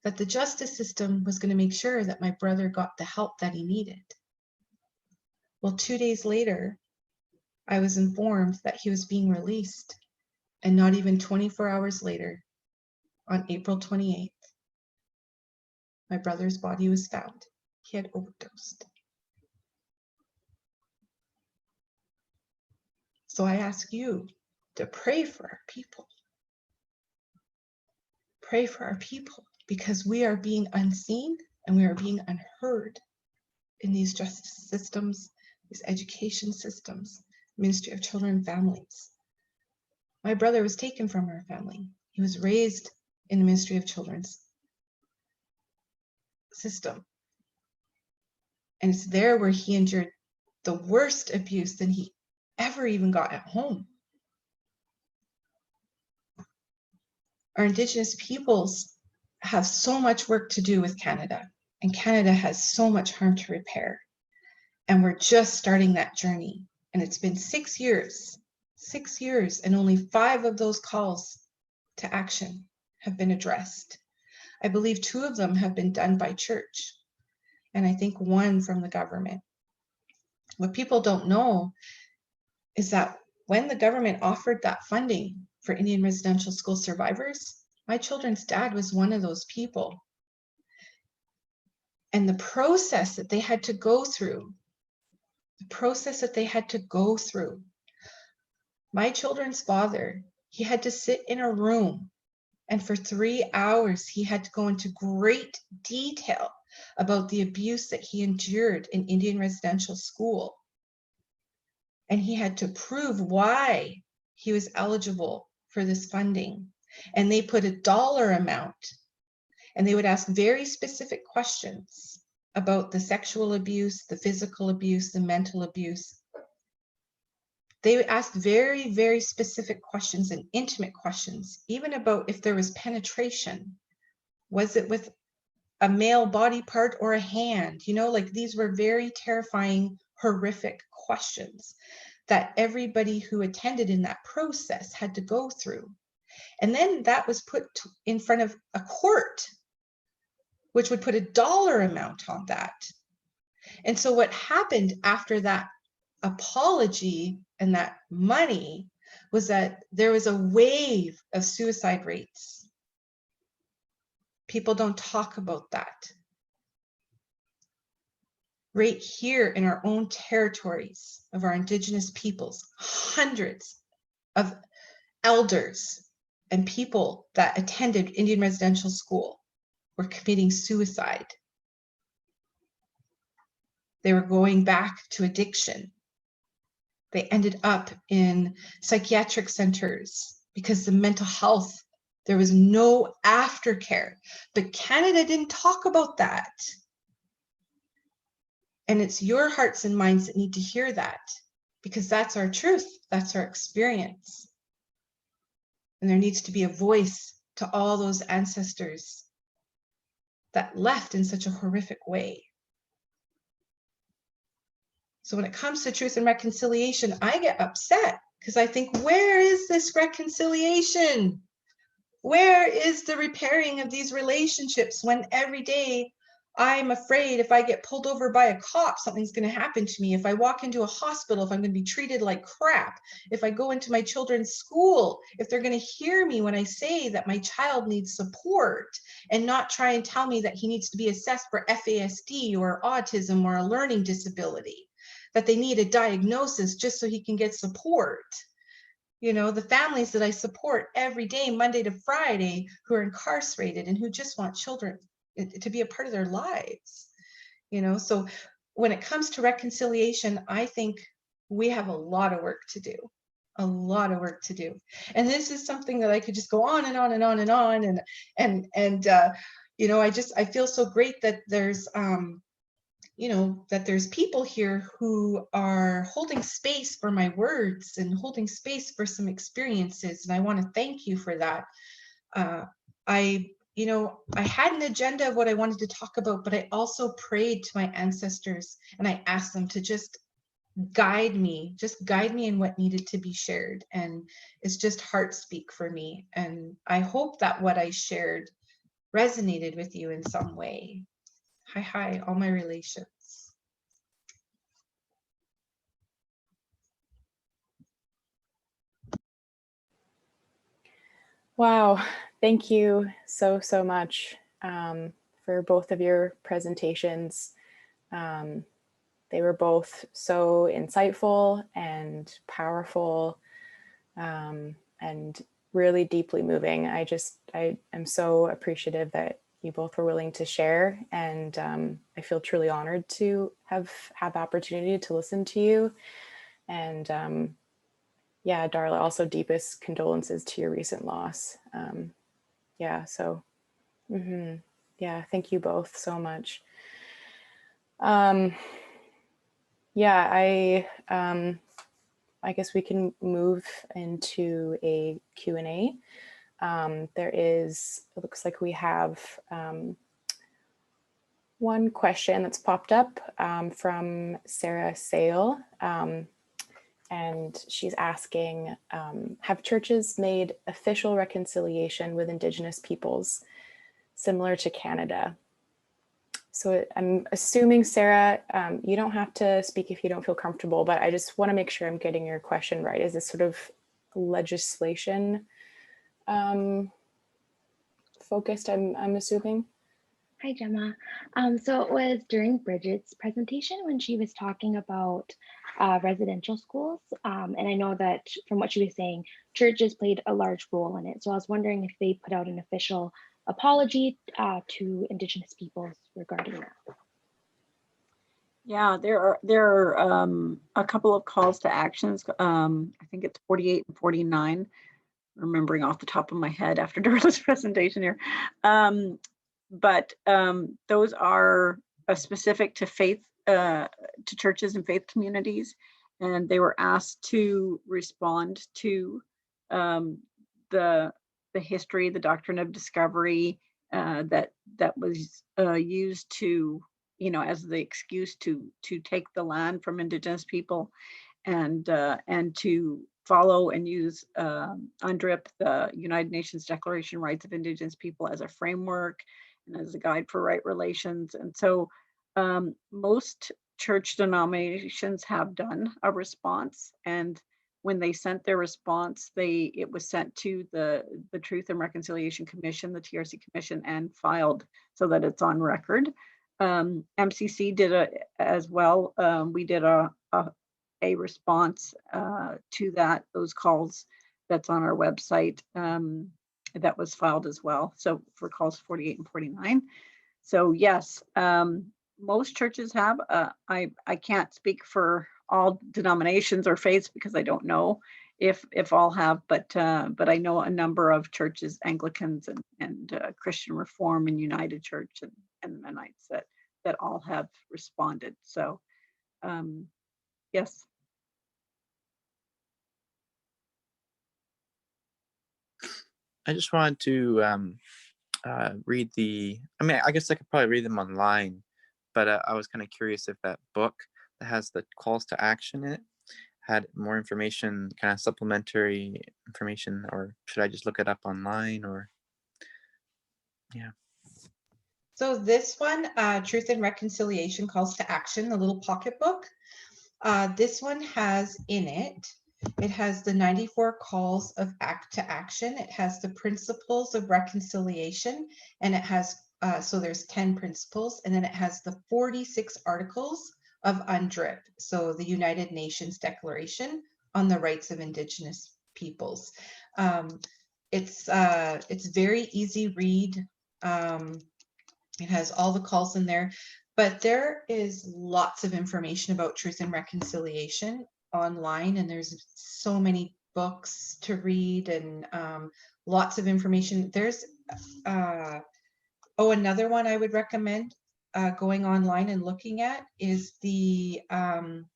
that the justice system was going to make sure that my brother got the help that he needed. Well, 2 days later, I was informed that he was being released, and not even 24 hours later, on April 28th, my brother's body was found. He had overdosed. So I ask you to pray for our people. Pray for our people, because we are being unseen and we are being unheard in these justice systems, these education systems, Ministry of Children and Families. My brother was taken from our family. He was raised in the Ministry of Children's system. And it's there where he endured the worst abuse that he ever even got at home. Our Indigenous peoples have so much work to do with Canada, and Canada has so much harm to repair. And we're just starting that journey. And it's been 6 years, and only 5 of those calls to action have been addressed. I believe 2 of them have been done by church, and I think 1 from the government. What people don't know is that when the government offered that funding for Indian residential school survivors, my children's dad was one of those people. And the process that they had to go through, my children's father, he had to sit in a room, and for 3 hours, he had to go into great detail about the abuse that he endured in Indian residential school. And he had to prove why he was eligible for this funding. And they put a dollar amount, and they would ask very specific questions about the sexual abuse, the physical abuse, the mental abuse. They would ask very, very specific questions and intimate questions, even about if there was penetration. Was it with a male body part or a hand? Like, these were very terrifying, horrific questions that everybody who attended in that process had to go through. And then that was put in front of a court, which would put a dollar amount on that. And so what happened after that apology and that money was that there was a wave of suicide rates. People don't talk about that. Right here in our own territories of our Indigenous peoples, hundreds of elders and people that attended Indian residential school were committing suicide. They were going back to addiction. They ended up in psychiatric centers because the mental health, there was no aftercare. But Canada didn't talk about that. And it's your hearts and minds that need to hear that, because that's our truth, that's our experience. And there needs to be a voice to all those ancestors that left in such a horrific way. So when it comes to truth and reconciliation, I get upset because I think, where is this reconciliation? Where is the repairing of these relationships when every day I'm afraid if I get pulled over by a cop, something's going to happen to me? If I walk into a hospital, if I'm going to be treated like crap, if I go into my children's school, if they're going to hear me when I say that my child needs support and not try and tell me that he needs to be assessed for FASD or autism or a learning disability, that they need a diagnosis just so he can get support. You know, the families that I support every day, Monday to Friday, who are incarcerated and who just want children to be a part of their lives. You know, so when it comes to reconciliation, I think we have a lot of work to do, a lot of work to do. And this is something that I could just go on and on and on and on. And you know, I feel so great that there's, you know, that there's people here who are holding space for my words and holding space for some experiences. And I want to thank you for that. You know, I had an agenda of what I wanted to talk about, but I also prayed to my ancestors and I asked them to just guide me in what needed to be shared. And it's just heart speak for me. And I hope that what I shared resonated with you in some way. Hi, all my relations. Wow, thank you so much for both of your presentations. They were both so insightful and powerful and really deeply moving. I am so appreciative that you both were willing to share, and I feel truly honored to have had the opportunity to listen to you. And yeah, Darla, also deepest condolences to your recent loss. Yeah, so yeah, thank you both so much. Yeah, I guess we can move into a Q&A. It looks like we have one question that's popped up from Sarah Sale. And she's asking, have churches made official reconciliation with Indigenous peoples similar to Canada? So I'm assuming, Sarah, you don't have to speak if you don't feel comfortable, but I just want to make sure I'm getting your question right. Is this sort of legislation focused, I'm assuming? Hi, Gemma. So it was during Bridget's presentation when she was talking about residential schools. And I know that from what she was saying, churches played a large role in it. So I was wondering if they put out an official apology to Indigenous peoples regarding that. Yeah, there are a couple of calls to actions. I think it's 48 and 49, remembering off the top of my head after Darla's presentation here. But those are specific to faith, to churches and faith communities, and they were asked to respond to the history, the doctrine of discovery that was used to, you know, as the excuse to take the land from Indigenous people, and to follow and use UNDRIP, the United Nations Declaration of Rights of Indigenous People, as a framework and as a guide for right relations. And so Most church denominations have done a response, and when they sent their response, it was sent to the Truth and Reconciliation Commission, the TRC Commission, and filed so that it's on record. MCC did as well. We did a response to those calls that's on our website, that was filed as well. So for calls 48 and 49. So yes, most churches have. I can't speak for all denominations or faiths because I don't know if all have, but I know a number of churches, Anglicans and Christian Reform and United Church and Mennonites that all have responded. So yes. I just wanted to read I guess I could probably read them online, but I was kind of curious if that book that has the calls to action in it had more information, kind of supplementary information, or should I just look it up online, or yeah. So this one, Truth and Reconciliation Calls to Action, the little pocket book, this one has in it, it has the 94 calls to action. It has the principles of reconciliation, and it has, so there's 10 principles, and then it has the 46 articles of UNDRIP, so the United Nations Declaration on the Rights of Indigenous Peoples. It's very easy read. It has all the calls in there, but there is lots of information about truth and reconciliation online, and there's so many books to read and lots of information. There's another one I would recommend going online and looking at is the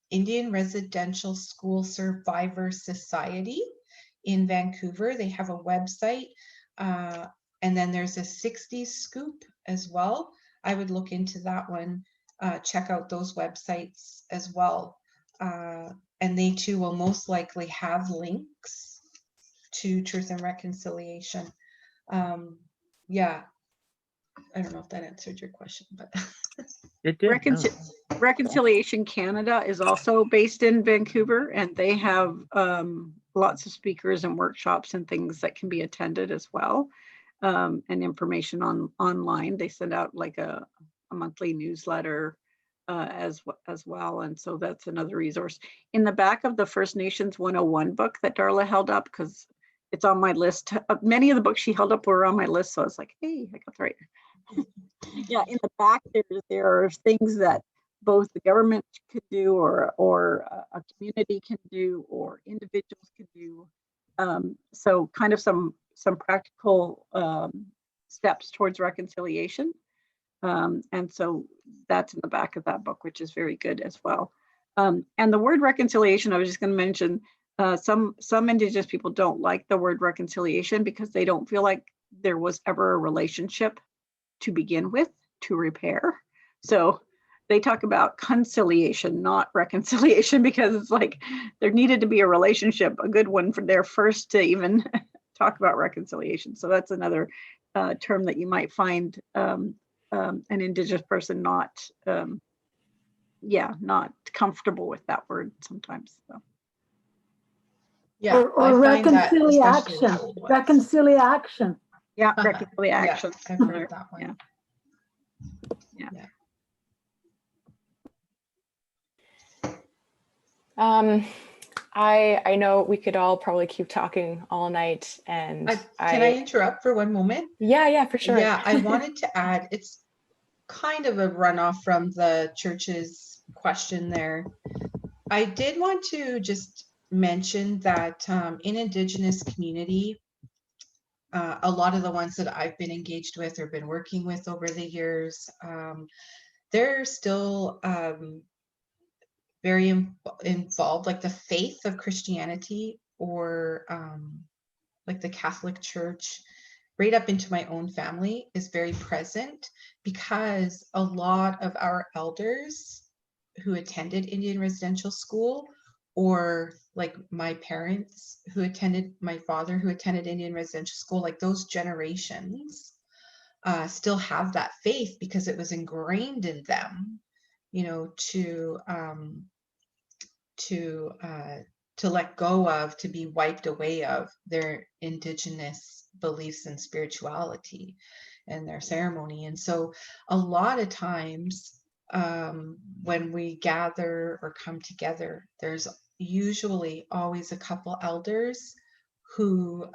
Indian Residential School Survivor Society in Vancouver. They have a website, and then there's a 60s Scoop as well. I would look into that one, check out those websites as well. And they too will most likely have links to Truth and Reconciliation. Yeah, I don't know if that answered your question, but It did. Reconciliation Canada is also based in Vancouver, and they have lots of speakers and workshops and things that can be attended as well, and information online. They send out like a monthly newsletter as well, and so that's another resource. In the back of the First Nations 101 book that Darla held up, because it's on my list. Many of the books she held up were on my list, so I was like, hey, I got the right. Yeah, in the back there are things that both the government could do, or a community can do, or individuals can do. So kind of some practical steps towards reconciliation. And so that's in the back of that book, which is very good as well. And the word reconciliation, I was just going to mention, some Indigenous people don't like the word reconciliation because they don't feel like there was ever a relationship to begin with to repair. So they talk about conciliation, not reconciliation, because it's like there needed to be a relationship, a good one, for there first to even talk about reconciliation. So that's another term that you might find an Indigenous person not comfortable with that word sometimes. So. Yeah, or reconciliation. Reconciliation. Yeah, reconciliation. Yeah, I've heard that one. Yeah. I know we could all probably keep talking all night, and can I interrupt for one moment? Yeah, for sure. Yeah, I wanted to add, it's kind of a runoff from the church's question there. I did want to just mention that in Indigenous community, a lot of the ones that I've been engaged with or been working with over the years, they're still very involved, like the faith of Christianity or like the Catholic Church, right up into my own family, is very present, because a lot of our elders who attended Indian residential school, or like my parents who attended, my father who attended Indian residential school, like those generations still have that faith because it was ingrained in them to let go of, to be wiped away of their Indigenous beliefs and spirituality and their ceremony. And so a lot of times when we gather or come together, there's usually always a couple elders who,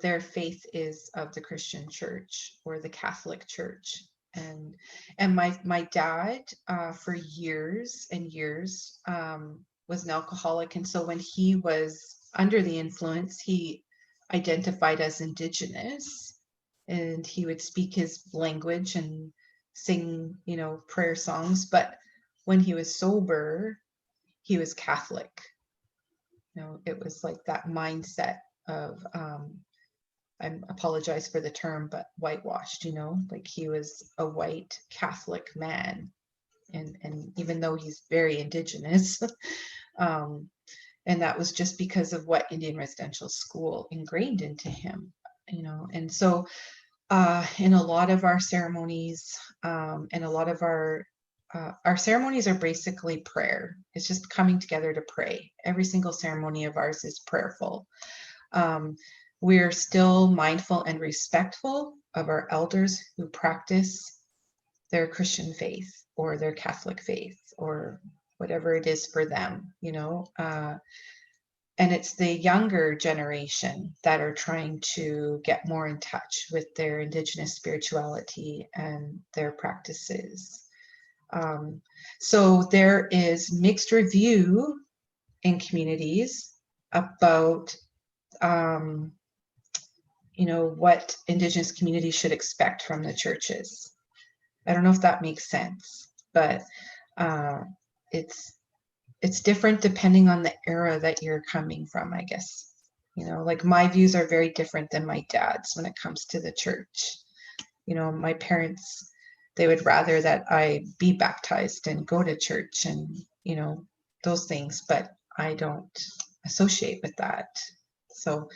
their faith is of the Christian church or the Catholic church. And my dad for years and years was an alcoholic, and so when he was under the influence, he identified as Indigenous, and he would speak his language and sing, prayer songs. But when he was sober, he was Catholic. It was like that mindset of I apologize for the term, but whitewashed, like he was a white Catholic man. And even though he's very Indigenous, and that was just because of what Indian residential school ingrained into him, and so in a lot of our ceremonies, and a lot of our ceremonies are basically prayer. It's just coming together to pray. Every single ceremony of ours is prayerful. We're still mindful and respectful of our elders who practice their Christian faith or their Catholic faith or whatever it is for them, and it's the younger generation that are trying to get more in touch with their Indigenous spirituality and their practices. So there is mixed review in communities about what Indigenous communities should expect from the churches. I don't know if that makes sense, but it's different depending on the era that you're coming from, I guess. Like my views are very different than my dad's when it comes to the church. My parents, they would rather that I be baptized and go to church and, those things, but I don't associate with that. So,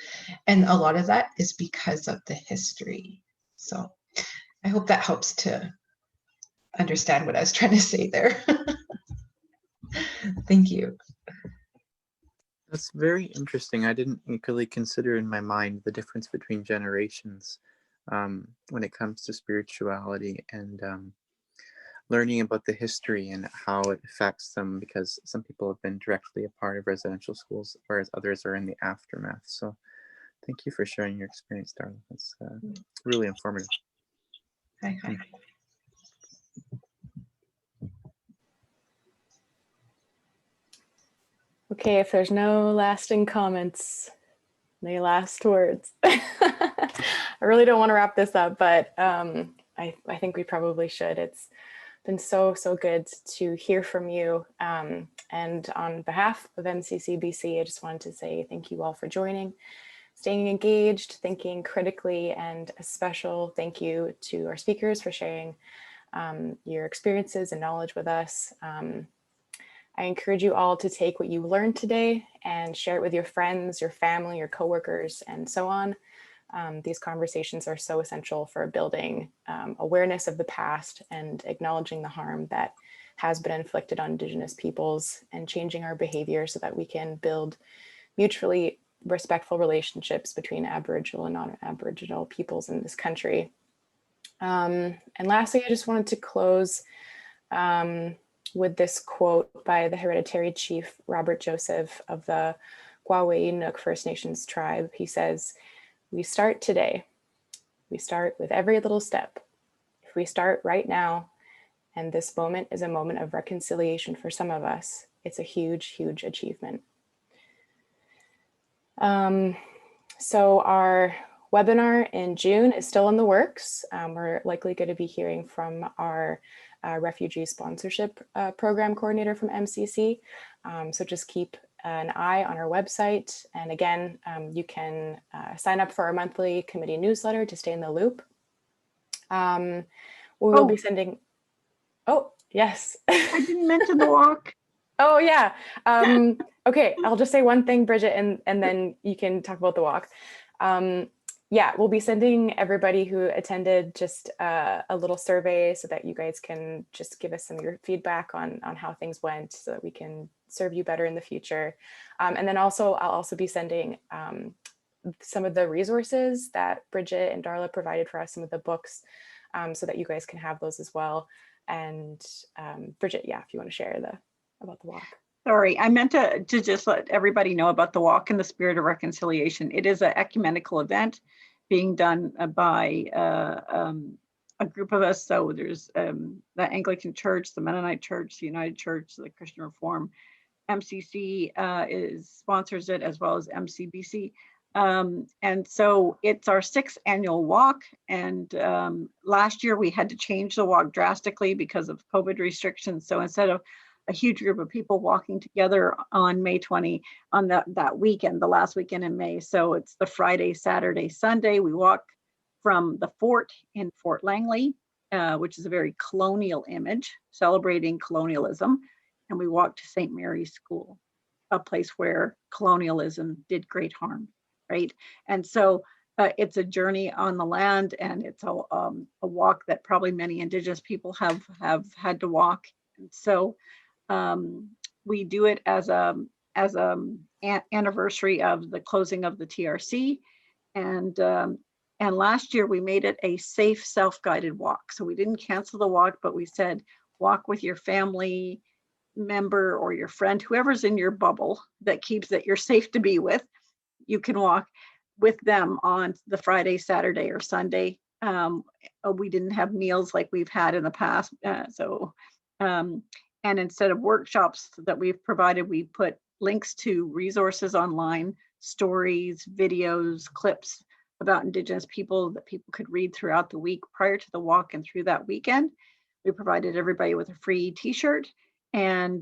and a lot of that is because of the history. So I hope that helps to understand what I was trying to say there. Thank you. That's very interesting. I didn't really consider in my mind the difference between generations when it comes to spirituality and learning about the history and how it affects them, because some people have been directly a part of residential schools, whereas others are in the aftermath. So thank you for sharing your experience, Darla. That's really informative. Hi. Okay, if there's no lasting comments, any last words. I really don't want to wrap this up, but I think we probably should. It's been so good to hear from you. And on behalf of MCCBC, I just wanted to say thank you all for joining, staying engaged, thinking critically, and a special thank you to our speakers for sharing your experiences and knowledge with us. I encourage you all to take what you learned today and share it with your friends, your family, your coworkers, and so on. These conversations are so essential for building awareness of the past and acknowledging the harm that has been inflicted on Indigenous peoples and changing our behavior so that we can build mutually respectful relationships between Aboriginal and non-Aboriginal peoples in this country. And lastly, I just wanted to close with this quote by the hereditary chief, Robert Joseph of the Gwaweyanook First Nations tribe. He says, "We start today. We start with every little step. If we start right now, and this moment is a moment of reconciliation for some of us, it's a huge achievement." So our webinar in June is still in the works. We're likely going to be hearing from our refugee sponsorship program coordinator from MCC. So just keep an eye on our website. And again, you can sign up for our monthly committee newsletter to stay in the loop. We will be sending, yes. I didn't mention the walk. Oh yeah. Okay, I'll just say one thing, Bridget, and then you can talk about the walk. yeah, we'll be sending everybody who attended just a little survey so that you guys can just give us some of your feedback on how things went so that we can serve you better in the future. And then also, I'll also be sending some of the resources that Bridget and Darla provided for us, some of the books, so that you guys can have those as well. And Bridget, yeah, if you want to share about the walk. Sorry, I meant to just let everybody know about the Walk in the Spirit of Reconciliation. It is an ecumenical event being done by a group of us. So there's the Anglican Church, the Mennonite Church, the United Church, the Christian Reform. MCC sponsors it, as well as MCBC. And so it's our 6th annual walk. And last year we had to change the walk drastically because of COVID restrictions. So instead of a huge group of people walking together on May 20 on that weekend, the last weekend in May. So it's the Friday, Saturday, Sunday. We walk from the fort in Fort Langley, which is a very colonial image, celebrating colonialism. And we walk to St. Mary's School, a place where colonialism did great harm, right? And so it's a journey on the land, and it's a walk that probably many Indigenous people have had to walk. And so we do it as an anniversary of the closing of the TRC, and last year we made it a safe self-guided walk. So we didn't cancel the walk, but we said walk with your family member or your friend, whoever's in your bubble that you're safe to be with. You can walk with them on the Friday, Saturday, or Sunday. We didn't have meals like we've had in the past, and instead of workshops that we've provided, we put links to resources online, stories, videos, clips about Indigenous people that people could read throughout the week prior to the walk and through that weekend. We provided everybody with a free t-shirt, and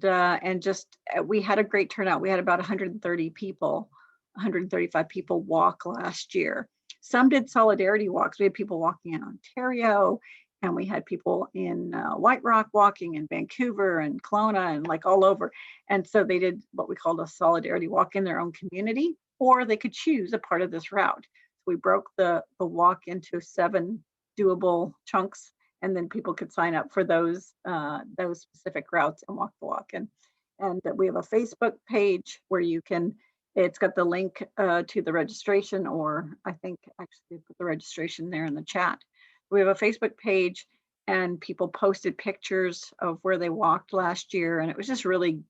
just we had a great turnout. We had about 135 people walk last year. Some did solidarity walks. We had people walking in Ontario, and we had people in White Rock walking, in Vancouver and Kelowna, and like all over. And so they did what we called a solidarity walk in their own community, or they could choose a part of this route. We broke the walk into 7 doable chunks, and then people could sign up for those specific routes and walk the walk. And we have a Facebook page where you can, it's got the link to the registration, or I think actually put the registration there in the chat. We have a Facebook page, and people posted pictures of where they walked last year, and it was just really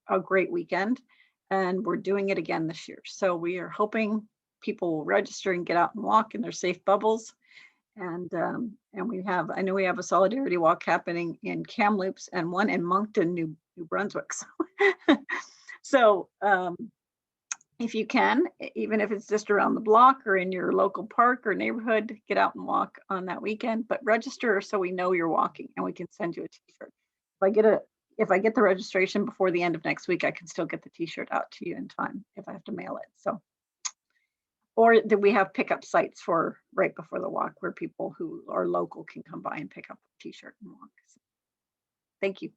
a great weekend, and we're doing it again this year. So we are hoping people will register and get out and walk in their safe bubbles. And I know we have a solidarity walk happening in Kamloops and one in Moncton, New Brunswick. So if you can, even if it's just around the block or in your local park or neighborhood, get out and walk on that weekend, but register so we know you're walking and we can send you a t-shirt. If I get the registration before the end of next week, I can still get the t-shirt out to you in time if I have to mail it. So, or do we have pickup sites for right before the walk where people who are local can come by and pick up a t-shirt and walk. So, thank you.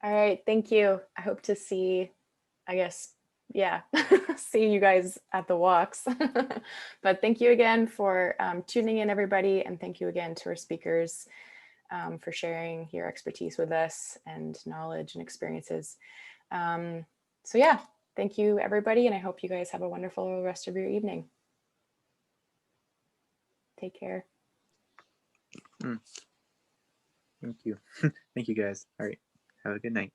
All right, thank you. I hope to see, I guess, yeah, see you guys at the walks. But thank you again for tuning in, everybody. And thank you again to our speakers for sharing your expertise with us and knowledge and experiences. So yeah, thank you, everybody. And I hope you guys have a wonderful rest of your evening. Take care. Thank you. Thank you, guys. All right. Have a good night.